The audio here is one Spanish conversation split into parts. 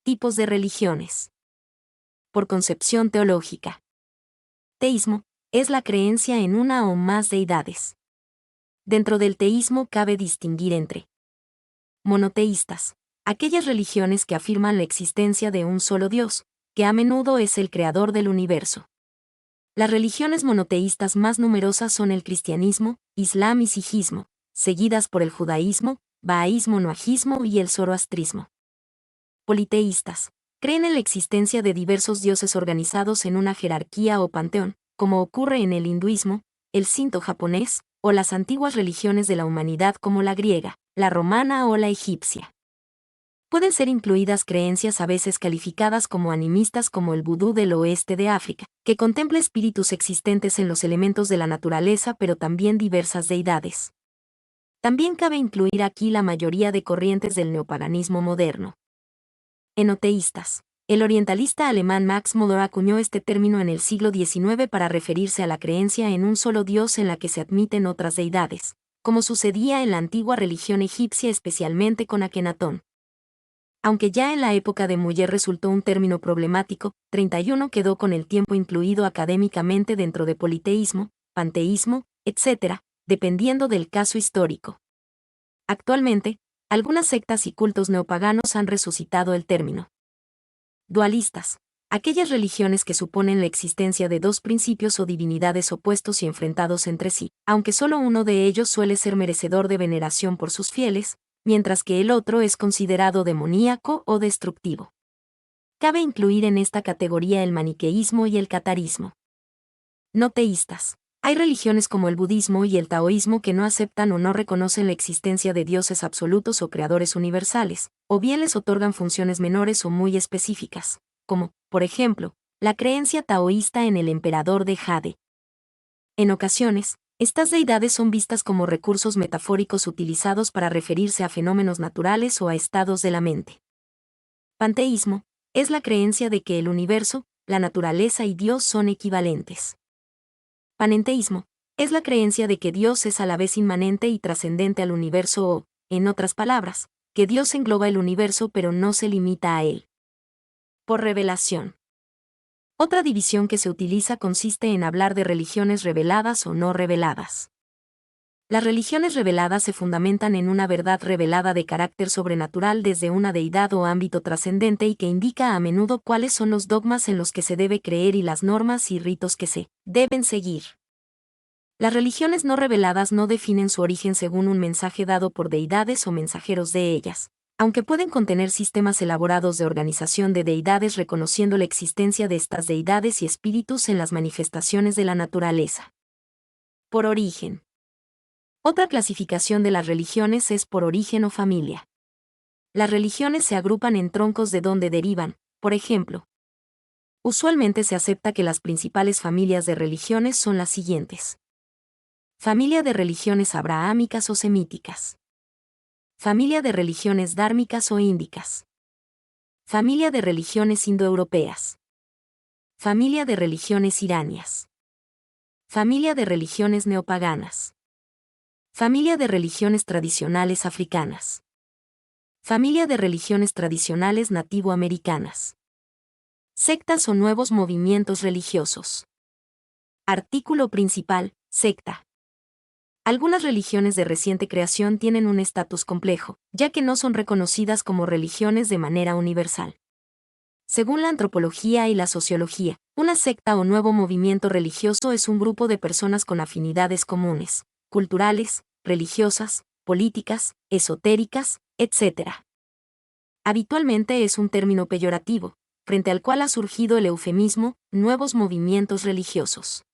Tipos de religiones. Por concepción teológica. Teísmo es la creencia en una o más deidades. Dentro del teísmo cabe distinguir entre monoteístas, aquellas religiones que afirman la existencia de un solo Dios, que a menudo es el creador del universo. Las religiones monoteístas más numerosas son el cristianismo, islam y sijismo, seguidas por el judaísmo, bahaísmo, noajismo y el zoroastrismo. Politeístas creen en la existencia de diversos dioses organizados en una jerarquía o panteón, como ocurre en el hinduismo, el shinto japonés, o las antiguas religiones de la humanidad como la griega, la romana o la egipcia. Pueden ser incluidas creencias a veces calificadas como animistas como el vudú del oeste de África, que contempla espíritus existentes en los elementos de la naturaleza pero también diversas deidades. También cabe incluir aquí la mayoría de corrientes del neopaganismo moderno. Enoteístas. El orientalista alemán Max Müller acuñó este término en el siglo XIX para referirse a la creencia en un solo Dios en la que se admiten otras deidades, como sucedía en la antigua religión egipcia, especialmente con Akenatón. Aunque ya en la época de Müller resultó un término problemático, 31 quedó con el tiempo incluido académicamente dentro de politeísmo, panteísmo, etc., dependiendo del caso histórico. Actualmente, algunas sectas y cultos neopaganos han resucitado el término. Dualistas. Aquellas religiones que suponen la existencia de dos principios o divinidades opuestos y enfrentados entre sí, aunque solo uno de ellos suele ser merecedor de veneración por sus fieles, mientras que el otro es considerado demoníaco o destructivo. Cabe incluir en esta categoría el maniqueísmo y el catarismo. No teístas. Hay religiones como el budismo y el taoísmo que no aceptan o no reconocen la existencia de dioses absolutos o creadores universales, o bien les otorgan funciones menores o muy específicas, como, por ejemplo, la creencia taoísta en el emperador de Jade. En ocasiones, estas deidades son vistas como recursos metafóricos utilizados para referirse a fenómenos naturales o a estados de la mente. Panteísmo es la creencia de que el universo, la naturaleza y Dios son equivalentes. Panenteísmo es la creencia de que Dios es a la vez inmanente y trascendente al universo o, en otras palabras, que Dios engloba el universo pero no se limita a él. Por revelación. Otra división que se utiliza consiste en hablar de religiones reveladas o no reveladas. Las religiones reveladas se fundamentan en una verdad revelada de carácter sobrenatural desde una deidad o ámbito trascendente y que indica a menudo cuáles son los dogmas en los que se debe creer y las normas y ritos que se deben seguir. Las religiones no reveladas no definen su origen según un mensaje dado por deidades o mensajeros de ellas, aunque pueden contener sistemas elaborados de organización de deidades reconociendo la existencia de estas deidades y espíritus en las manifestaciones de la naturaleza. Por origen. Otra clasificación de las religiones es por origen o familia. Las religiones se agrupan en troncos de donde derivan, por ejemplo. Usualmente se acepta que las principales familias de religiones son las siguientes. Familia de religiones abrahámicas o semíticas. Familia de religiones dármicas o índicas. Familia de religiones indoeuropeas. Familia de religiones iranias. Familia de religiones neopaganas. Familia de religiones tradicionales africanas. Familia de religiones tradicionales nativoamericanas. Sectas o nuevos movimientos religiosos. Artículo principal, secta. Algunas religiones de reciente creación tienen un estatus complejo, ya que no son reconocidas como religiones de manera universal. Según la antropología y la sociología, una secta o nuevo movimiento religioso es un grupo de personas con afinidades comunes, culturales, religiosas, políticas, esotéricas, etc. Habitualmente es un término peyorativo, frente al cual ha surgido el eufemismo, nuevos movimientos religiosos.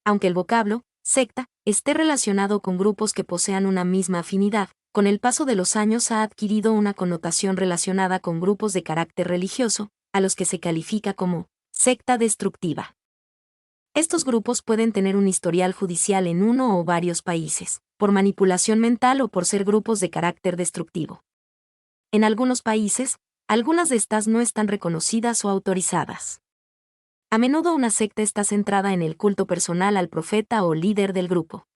Aunque el vocablo, secta, esté relacionado con grupos que posean una misma afinidad, con el paso de los años ha adquirido una connotación relacionada con grupos de carácter religioso, a los que se califica como secta destructiva. Estos grupos pueden tener un historial judicial en uno o varios países, por manipulación mental o por ser grupos de carácter destructivo. En algunos países, algunas de estas no están reconocidas o autorizadas. A menudo una secta está centrada en el culto personal al profeta o líder del grupo.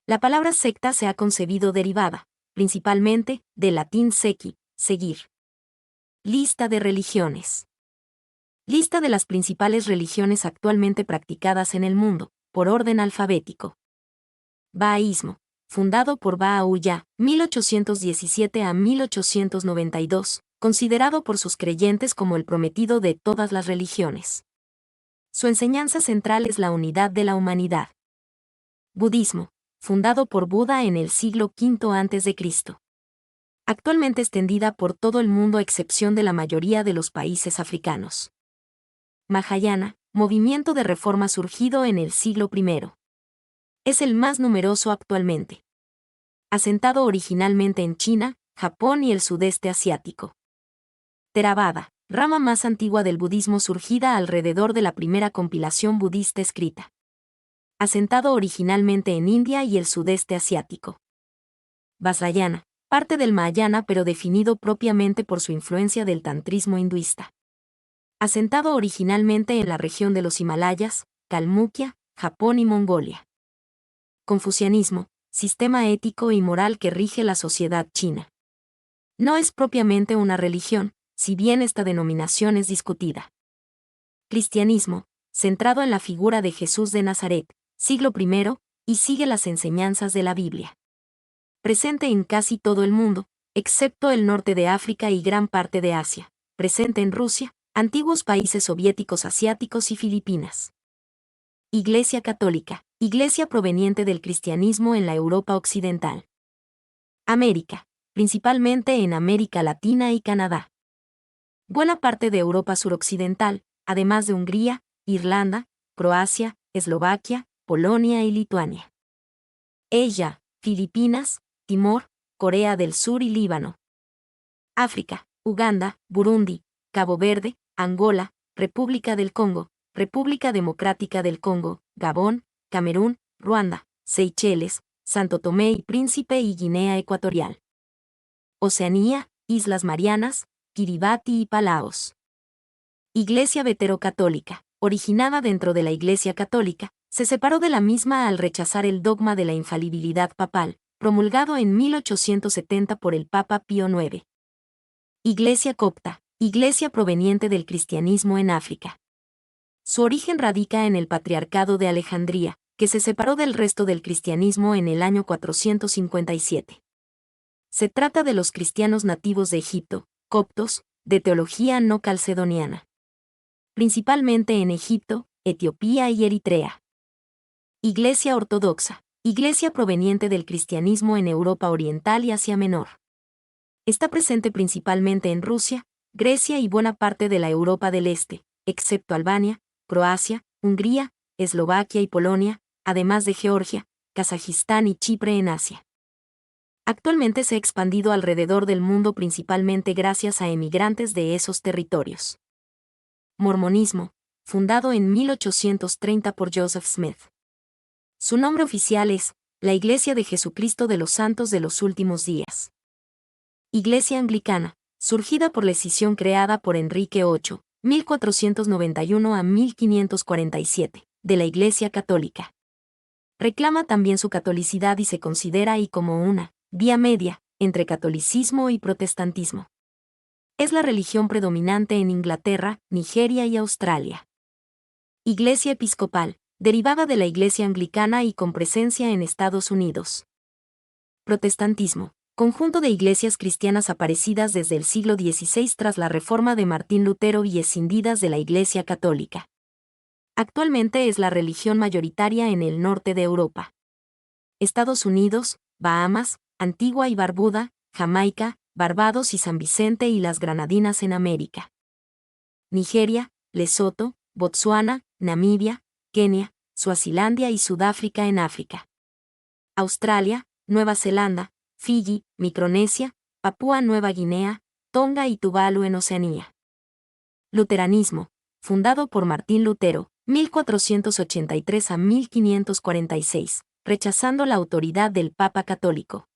La palabra secta se ha concebido derivada, principalmente, del latín seci, seguir. Lista de religiones. Lista de las principales religiones actualmente practicadas en el mundo, por orden alfabético. Bahaísmo, fundado por Baha'u'lláh, 1817 a 1892, considerado por sus creyentes como el prometido de todas las religiones. Su enseñanza central es la unidad de la humanidad. Budismo, fundado por Buda en el siglo V a.C. Actualmente extendida por todo el mundo a excepción de la mayoría de los países africanos. Mahayana, movimiento de reforma surgido en el siglo I. Es el más numeroso actualmente. Asentado originalmente en China, Japón y el sudeste asiático. Theravada, rama más antigua del budismo surgida alrededor de la primera compilación budista escrita. Asentado originalmente en India y el sudeste asiático. Vajrayana, parte del Mahayana pero definido propiamente por su influencia del tantrismo hinduista. Asentado originalmente en la región de los Himalayas, Kalmukia, Japón y Mongolia. Confucianismo, sistema ético y moral que rige la sociedad china. No es propiamente una religión, si bien esta denominación es discutida. Cristianismo, centrado en la figura de Jesús de Nazaret, siglo I, y sigue las enseñanzas de la Biblia. Presente en casi todo el mundo, excepto el norte de África y gran parte de Asia. Presente en Rusia, antiguos países soviéticos asiáticos y Filipinas. Iglesia Católica, iglesia proveniente del cristianismo en la Europa occidental. América, principalmente en América Latina y Canadá. Buena parte de Europa suroccidental, además de Hungría, Irlanda, Croacia, Eslovaquia, Polonia y Lituania. Asia, Filipinas, Timor, Corea del Sur y Líbano. África, Uganda, Burundi, Cabo Verde, Angola, República del Congo, República Democrática del Congo, Gabón, Camerún, Ruanda, Seychelles, Santo Tomé y Príncipe y Guinea Ecuatorial. Oceanía, Islas Marianas, Kiribati y Palaos. Iglesia Veterocatólica, originada dentro de la Iglesia Católica, se separó de la misma al rechazar el dogma de la infalibilidad papal, promulgado en 1870 por el Papa Pío IX. Iglesia Copta, iglesia proveniente del cristianismo en África. Su origen radica en el Patriarcado de Alejandría, que se separó del resto del cristianismo en el año 457. Se trata de los cristianos nativos de Egipto, coptos, de teología no calcedoniana. Principalmente en Egipto, Etiopía y Eritrea. Iglesia Ortodoxa, iglesia proveniente del cristianismo en Europa Oriental y Asia Menor. Está presente principalmente en Rusia, Grecia y buena parte de la Europa del Este, excepto Albania, Croacia, Hungría, Eslovaquia y Polonia, además de Georgia, Kazajistán y Chipre en Asia. Actualmente se ha expandido alrededor del mundo principalmente gracias a emigrantes de esos territorios. Mormonismo, fundado en 1830 por Joseph Smith. Su nombre oficial es la Iglesia de Jesucristo de los Santos de los Últimos Días. Iglesia Anglicana, surgida por la escisión creada por Enrique VIII, 1491 a 1547, de la Iglesia Católica. Reclama también su catolicidad y se considera ahí como una vía media entre catolicismo y protestantismo. Es la religión predominante en Inglaterra, Nigeria y Australia. Iglesia Episcopal, derivada de la Iglesia Anglicana y con presencia en Estados Unidos. Protestantismo, conjunto de iglesias cristianas aparecidas desde el siglo XVI tras la reforma de Martín Lutero y escindidas de la Iglesia Católica. Actualmente es la religión mayoritaria en el norte de Europa. Estados Unidos, Bahamas, Antigua y Barbuda, Jamaica, Barbados y San Vicente y las Granadinas en América. Nigeria, Lesoto, Botsuana, Namibia, Kenia, Suazilandia y Sudáfrica en África. Australia, Nueva Zelanda, Fiji, Micronesia, Papúa Nueva Guinea, Tonga y Tuvalu en Oceanía. Luteranismo, fundado por Martín Lutero, 1483 a 1546, rechazando la autoridad del Papa Católico.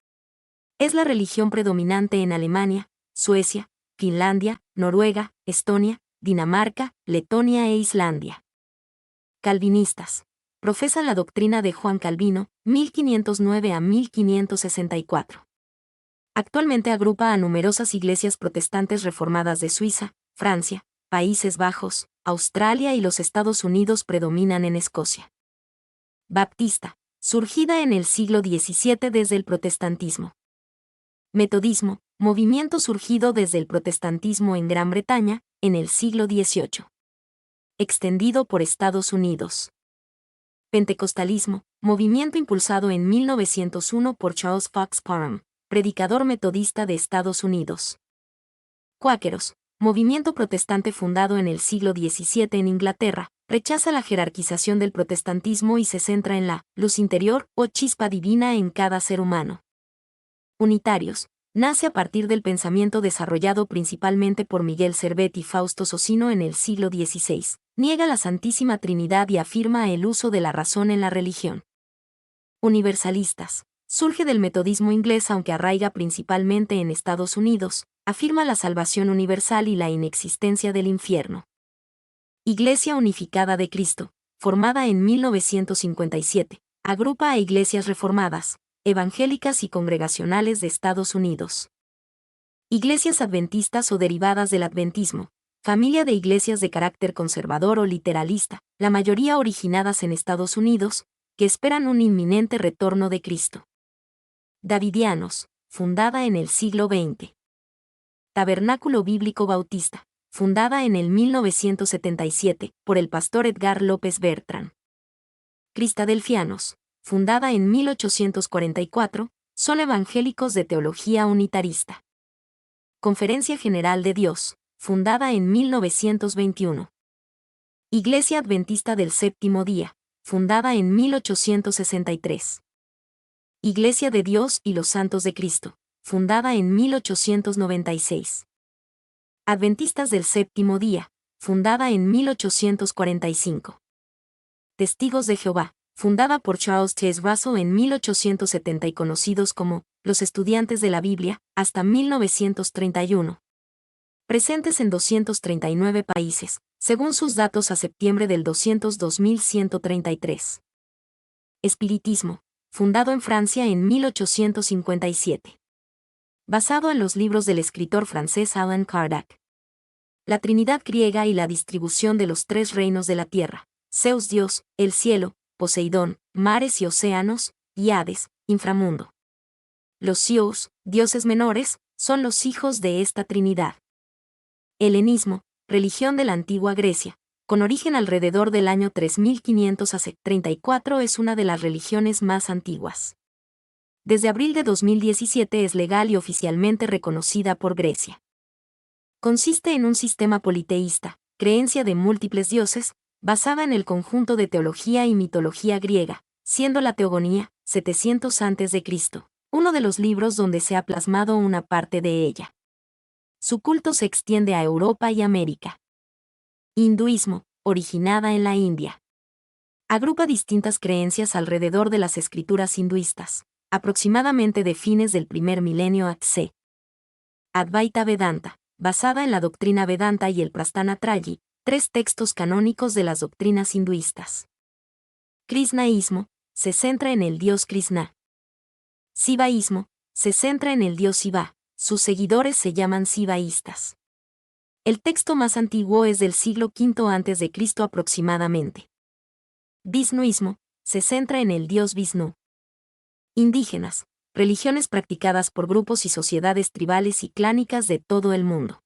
Es la religión predominante en Alemania, Suecia, Finlandia, Noruega, Estonia, Dinamarca, Letonia e Islandia. Calvinistas. Profesan la doctrina de Juan Calvino, 1509 a 1564. Actualmente agrupa a numerosas iglesias protestantes reformadas de Suiza, Francia, Países Bajos, Australia y los Estados Unidos predominan en Escocia. Baptista, surgida en el siglo XVII desde el protestantismo. Metodismo, movimiento surgido desde el protestantismo en Gran Bretaña, en el siglo XVIII. Extendido por Estados Unidos. Pentecostalismo, movimiento impulsado en 1901 por Charles Fox Parham, predicador metodista de Estados Unidos. Cuáqueros, movimiento protestante fundado en el siglo XVII en Inglaterra, rechaza la jerarquización del protestantismo y se centra en la luz interior o chispa divina en cada ser humano. Unitarios, nace a partir del pensamiento desarrollado principalmente por Miguel Servet y Fausto Socino en el siglo XVI, niega la Santísima Trinidad y afirma el uso de la razón en la religión. Universalistas, surge del metodismo inglés aunque arraiga principalmente en Estados Unidos, afirma la salvación universal y la inexistencia del infierno. Iglesia Unificada de Cristo, formada en 1957, agrupa a iglesias reformadas, evangélicas y congregacionales de Estados Unidos. Iglesias adventistas o derivadas del adventismo, familia de iglesias de carácter conservador o literalista, la mayoría originadas en Estados Unidos, que esperan un inminente retorno de Cristo. Davidianos, fundada en el siglo XX. Tabernáculo Bíblico Bautista, fundada en el 1977, por el pastor Edgar López Bertrán. Cristadelfianos, fundada en 1844, son evangélicos de teología unitarista. Conferencia General de Dios, fundada en 1921. Iglesia Adventista del Séptimo Día, fundada en 1863. Iglesia de Dios y los Santos de Cristo, fundada en 1896. Adventistas del Séptimo Día, fundada en 1845. Testigos de Jehová, fundada por Charles T. Russell en 1870 y conocidos como los Estudiantes de la Biblia, hasta 1931. Presentes en 239 países, según sus datos a septiembre del 202.133. Espiritismo, fundado en Francia en 1857. Basado en los libros del escritor francés Allan Kardec. La Trinidad griega y la distribución de los tres reinos de la tierra, Zeus Dios, el cielo, Poseidón, mares y océanos, y Hades, inframundo. Los Zeus, dioses menores, son los hijos de esta Trinidad. Helenismo, religión de la antigua Grecia, con origen alrededor del año 3500 a 34 es una de las religiones más antiguas. Desde abril de 2017 es legal y oficialmente reconocida por Grecia. Consiste en un sistema politeísta, creencia de múltiples dioses, basada en el conjunto de teología y mitología griega, siendo la Teogonía, 700 a.C., uno de los libros donde se ha plasmado una parte de ella. Su culto se extiende a Europa y América. Hinduismo, originada en la India. Agrupa distintas creencias alrededor de las escrituras hinduistas, aproximadamente de fines del primer milenio a.C. Advaita Vedanta, basada en la doctrina Vedanta y el Prasthana-trayi, tres textos canónicos de las doctrinas hinduistas. Krishnaísmo, se centra en el dios Krishna. Sivaísmo, se centra en el dios Siva, sus seguidores se llaman sivaístas. El texto más antiguo es del siglo V a.C. aproximadamente. Vishnuísmo, se centra en el dios Vishnu. Indígenas, religiones practicadas por grupos y sociedades tribales y clánicas de todo el mundo.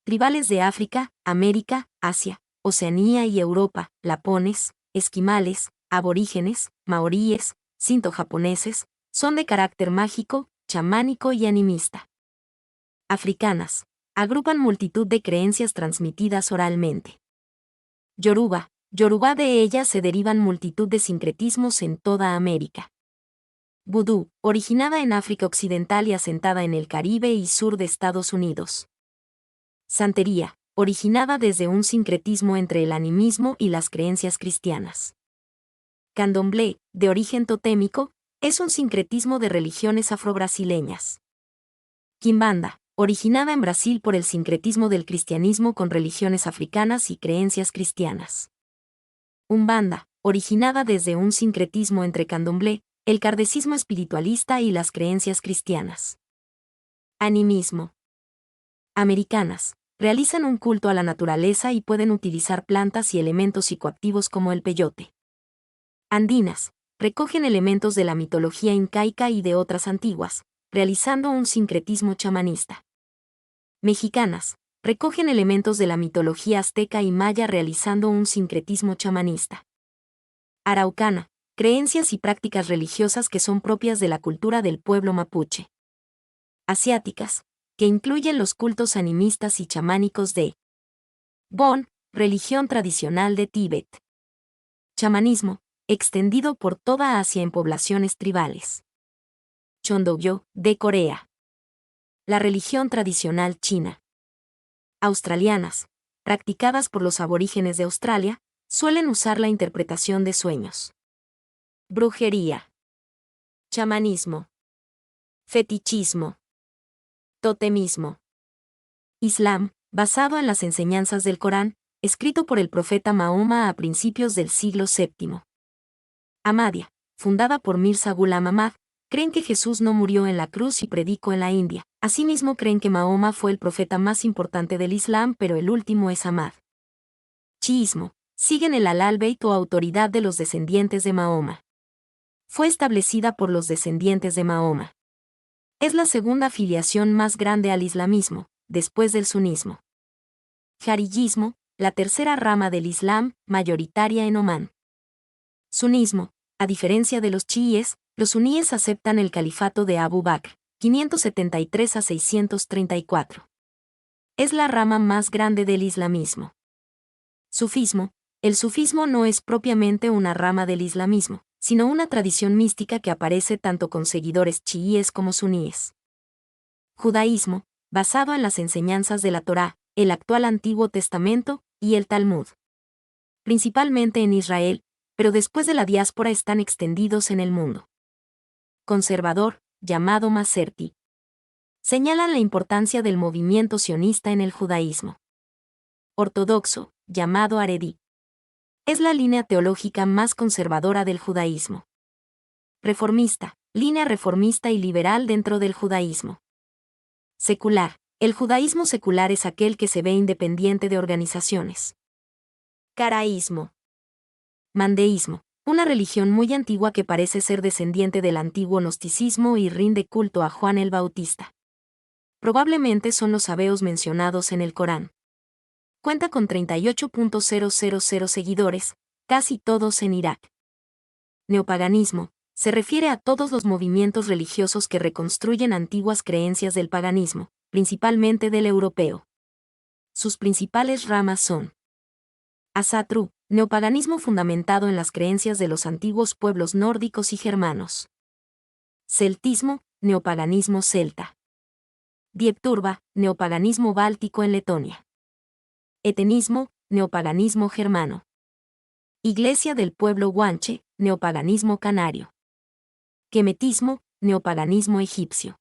Tribales de África, América, Asia, Oceanía y Europa, lapones, esquimales, aborígenes, maoríes, sinto-japoneses, son de carácter mágico, chamánico y animista. Africanas, agrupan multitud de creencias transmitidas oralmente. Yoruba, de ellas se derivan multitud de sincretismos en toda América. Vudú, originada en África Occidental y asentada en el Caribe y sur de Estados Unidos. Santería, originada desde un sincretismo entre el animismo y las creencias cristianas. Candomblé, de origen totémico, es un sincretismo de religiones afrobrasileñas. Quimbanda, originada en Brasil por el sincretismo del cristianismo con religiones africanas y creencias cristianas. Umbanda, originada desde un sincretismo entre candomblé, el kardecismo espiritualista y las creencias cristianas. Animismo. Americanas. Realizan un culto a la naturaleza y pueden utilizar plantas y elementos psicoactivos como el peyote. Andinas. Recogen elementos de la mitología incaica y de otras antiguas, realizando un sincretismo chamanista. Mexicanas. Recogen elementos de la mitología azteca y maya realizando un sincretismo chamanista. Araucana. Creencias y prácticas religiosas que son propias de la cultura del pueblo mapuche. Asiáticas, que incluyen los cultos animistas y chamánicos de Bon, religión tradicional de Tíbet. Chamanismo, extendido por toda Asia en poblaciones tribales. Chondogyo, de Corea. La religión tradicional china. Australianas, practicadas por los aborígenes de Australia, suelen usar la interpretación de sueños. Brujería. Chamanismo. Fetichismo. Totemismo. Islam, basado en las enseñanzas del Corán, escrito por el profeta Mahoma a principios del siglo VII. Ahmadiyya, fundada por Mirza Ghulam Ahmad, creen que Jesús no murió en la cruz y predicó en la India. Asimismo creen que Mahoma fue el profeta más importante del Islam, pero el último es Ahmad. Chiismo, siguen el Ahl-Bayt o autoridad de los descendientes de Mahoma. Fue establecida por los descendientes de Mahoma. Es la segunda filiación más grande al islamismo, después del sunismo. Jarillismo, la tercera rama del Islam, mayoritaria en Omán. Sunismo, a diferencia de los chiíes, los suníes aceptan el califato de Abu Bakr, 573 a 634. Es la rama más grande del islamismo. Sufismo, el sufismo no es propiamente una rama del islamismo, sino una tradición mística que aparece tanto con seguidores chiíes como suníes. Judaísmo, basado en las enseñanzas de la Torá, el actual Antiguo Testamento y el Talmud. Principalmente en Israel, pero después de la diáspora están extendidos en el mundo. Conservador, llamado Maserti. Señalan la importancia del movimiento sionista en el judaísmo. Ortodoxo, llamado Haredí. Es la línea teológica más conservadora del judaísmo. Reformista, línea reformista y liberal dentro del judaísmo. Secular, el judaísmo secular es aquel que se ve independiente de organizaciones. Caraísmo. Mandeísmo, una religión muy antigua que parece ser descendiente del antiguo gnosticismo y rinde culto a Juan el Bautista. Probablemente son los sabeos mencionados en el Corán. Cuenta con 38.000 seguidores, casi todos en Irak. Neopaganismo, se refiere a todos los movimientos religiosos que reconstruyen antiguas creencias del paganismo, principalmente del europeo. Sus principales ramas son Asatru, neopaganismo fundamentado en las creencias de los antiguos pueblos nórdicos y germanos. Celtismo, neopaganismo celta. Diepturba, neopaganismo báltico en Letonia. Etenismo, neopaganismo germano. Iglesia del pueblo guanche, neopaganismo canario. Kemetismo, neopaganismo egipcio.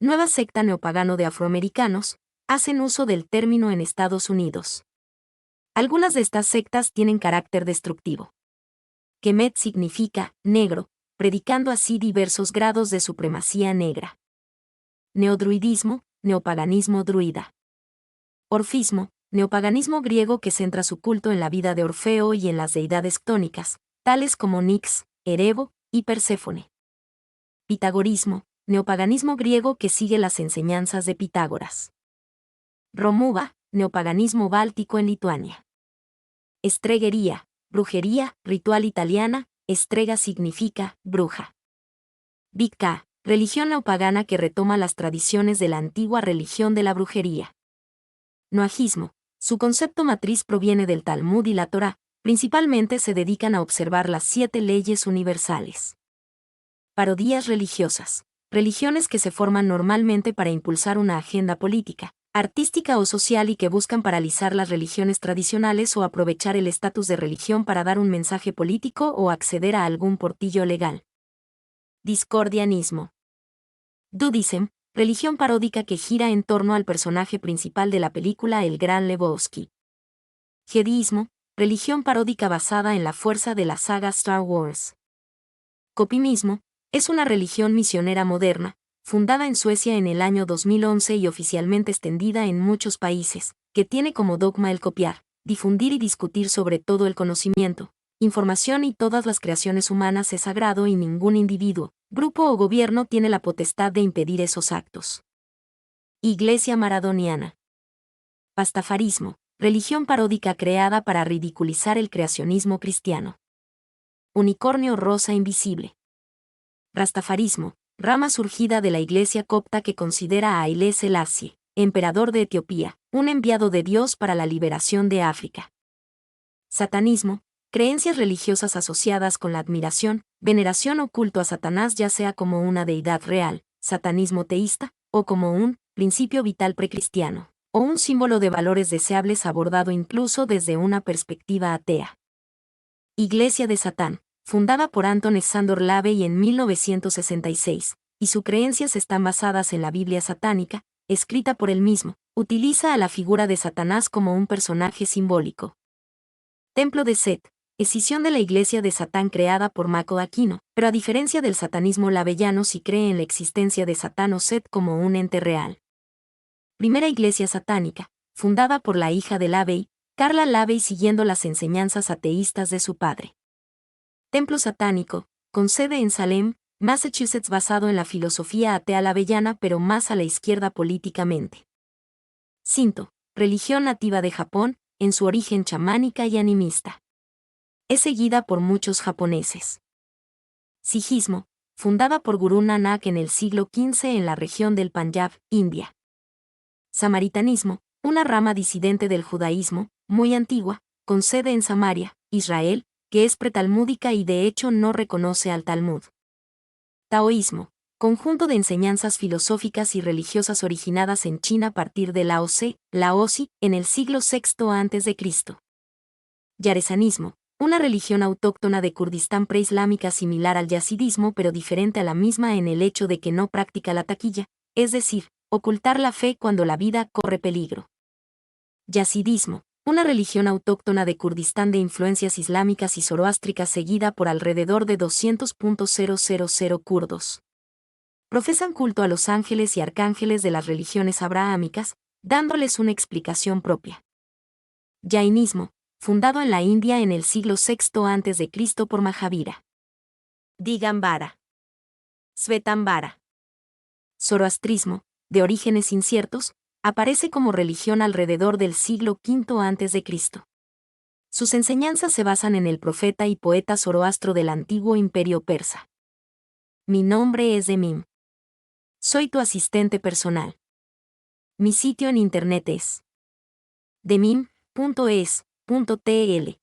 Nueva secta neopagano de afroamericanos, hacen uso del término en Estados Unidos. Algunas de estas sectas tienen carácter destructivo. Kemet significa negro, predicando así diversos grados de supremacía negra. Neodruidismo, neopaganismo druida. Orfismo, neopaganismo griego que centra su culto en la vida de Orfeo y en las deidades ctónicas, tales como Nix, Erebo y Perséfone. Pitagorismo, neopaganismo griego que sigue las enseñanzas de Pitágoras. Romuva, neopaganismo báltico en Lituania. Estreguería, brujería, ritual italiana, estrega significa bruja. Wicca, religión neopagana que retoma las tradiciones de la antigua religión de la brujería. Noajismo, su concepto matriz proviene del Talmud y la Torá, principalmente se dedican a observar las 7 leyes universales. Parodías religiosas, religiones que se forman normalmente para impulsar una agenda política, artística o social y que buscan paralizar las religiones tradicionales o aprovechar el estatus de religión para dar un mensaje político o acceder a algún portillo legal. Discordianismo. Dudism, religión paródica que gira en torno al personaje principal de la película El Gran Lebowski. Jediismo, religión paródica basada en la fuerza de la saga Star Wars. Copimismo, es una religión misionera moderna, fundada en Suecia en el año 2011 y oficialmente extendida en muchos países, que tiene como dogma el copiar, difundir y discutir sobre todo el conocimiento, información y todas las creaciones humanas es sagrado y ningún individuo, grupo o gobierno tiene la potestad de impedir esos actos. Iglesia maradoniana. Pastafarismo, religión paródica creada para ridiculizar el creacionismo cristiano. Unicornio rosa invisible. Rastafarismo, rama surgida de la iglesia copta que considera a Haile Selassie, emperador de Etiopía, un enviado de Dios para la liberación de África. Satanismo, creencias religiosas asociadas con la admiración, veneración o culto a Satanás ya sea como una deidad real, satanismo teísta, o como un principio vital precristiano, o un símbolo de valores deseables abordado incluso desde una perspectiva atea. Iglesia de Satán, fundada por Anton Sándor Lavey en 1966, y sus creencias están basadas en la Biblia satánica, escrita por él mismo, utiliza a la figura de Satanás como un personaje simbólico. Templo de Set, escisión de la iglesia de Satán creada por Mako Aquino, pero a diferencia del satanismo laveyano sí cree en la existencia de Satán o Set como un ente real. Primera iglesia satánica, fundada por la hija de Lavey, Carla Lavey siguiendo las enseñanzas ateístas de su padre. Templo satánico, con sede en Salem, Massachusetts basado en la filosofía atea laveyana pero más a la izquierda políticamente. Shinto, religión nativa de Japón, en su origen chamánica y animista. Es seguida por muchos japoneses. Sijismo, fundada por Gurú Nanak en el siglo XV en la región del Panjab, India. Samaritanismo, una rama disidente del judaísmo, muy antigua, con sede en Samaria, Israel, que es pretalmúdica y de hecho no reconoce al Talmud. Taoísmo, conjunto de enseñanzas filosóficas y religiosas originadas en China a partir de Lao Tse, Laozi, en el siglo VI a.C. Yaresanismo, una religión autóctona de Kurdistán preislámica similar al yazidismo pero diferente a la misma en el hecho de que no practica la taquilla, es decir, ocultar la fe cuando la vida corre peligro. Yazidismo, una religión autóctona de Kurdistán de influencias islámicas y zoroástricas seguida por alrededor de 200.000 kurdos. Profesan culto a los ángeles y arcángeles de las religiones abrahámicas, dándoles una explicación propia. Jainismo, fundado en la India en el siglo VI a.C. por Mahavira. Digambara. Svetambara. Zoroastrismo, de orígenes inciertos, aparece como religión alrededor del siglo V a.C. Sus enseñanzas se basan en el profeta y poeta Zoroastro del antiguo imperio persa. Mi nombre es Demim. Soy tu asistente personal. Mi sitio en internet es demim.es.tl